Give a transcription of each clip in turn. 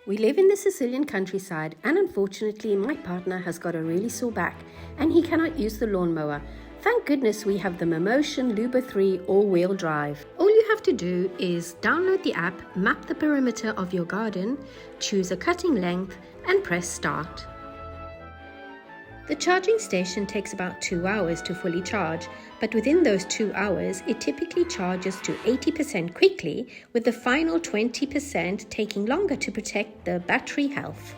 We live in the Sicilian countryside, and unfortunately my partner has got a really sore back and he cannot use the lawnmower. Thank goodness we have the Mammotion Luba 3 all-wheel drive. All you have to do is download the app, map the perimeter of your garden, choose a cutting length and press start. The charging station takes about 2 hours to fully charge, but within those 2 hours, it typically charges to 80% quickly, with the final 20% taking longer to protect the battery health.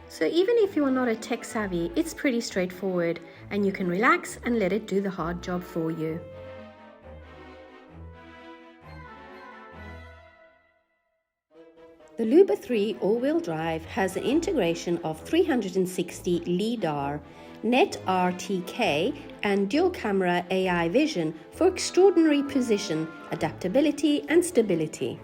So even if you are not a tech savvy, it's pretty straightforward and you can relax and let it do the hard job for you. The Luba 3 all-wheel drive has an integration of 360 LiDAR, Net RTK and dual camera AI vision for extraordinary precision, adaptability and stability.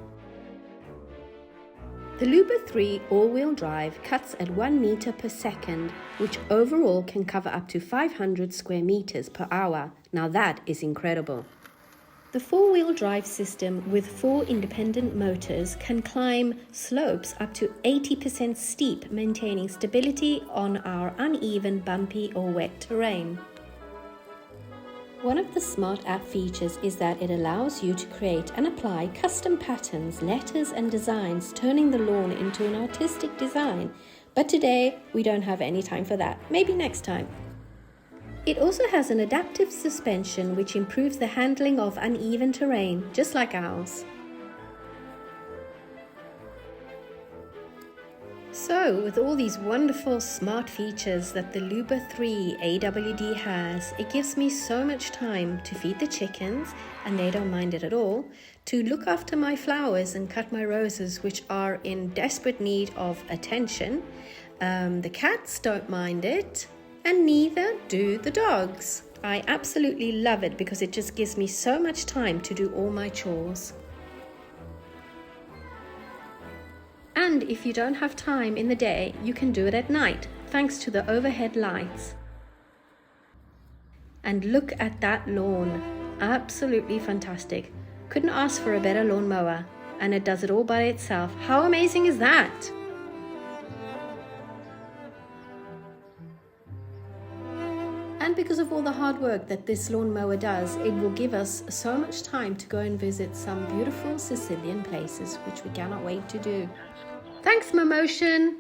The Luba 3 all-wheel drive cuts at 1 meter per second, which overall can cover up to 500 square meters per hour. Now that is incredible. The four-wheel drive system with 4 independent motors can climb slopes up to 80% steep, maintaining stability on our uneven, bumpy or wet terrain. One of the smart app features is that it allows you to create and apply custom patterns, letters and designs, turning the lawn into an artistic design. But today we don't have any time for that. Maybe next time. It also has an adaptive suspension which improves the handling of uneven terrain, just like ours. So, with all these wonderful smart features that the Luba 3 AWD has, it gives me so much time to feed the chickens, and they don't mind it at all, to look after my flowers and cut my roses, which are in desperate need of attention. The cats don't mind it. And neither do the dogs. I absolutely love it because it just gives me so much time to do all my chores. And if you don't have time in the day, you can do it at night, thanks to the overhead lights. And look at that lawn. Absolutely fantastic. Couldn't ask for a better lawnmower. And it does it all by itself. How amazing is that? And because of all the hard work that this lawnmower does, it will give us so much time to go and visit some beautiful Sicilian places, which we cannot wait to do. Thanks, Mammotion!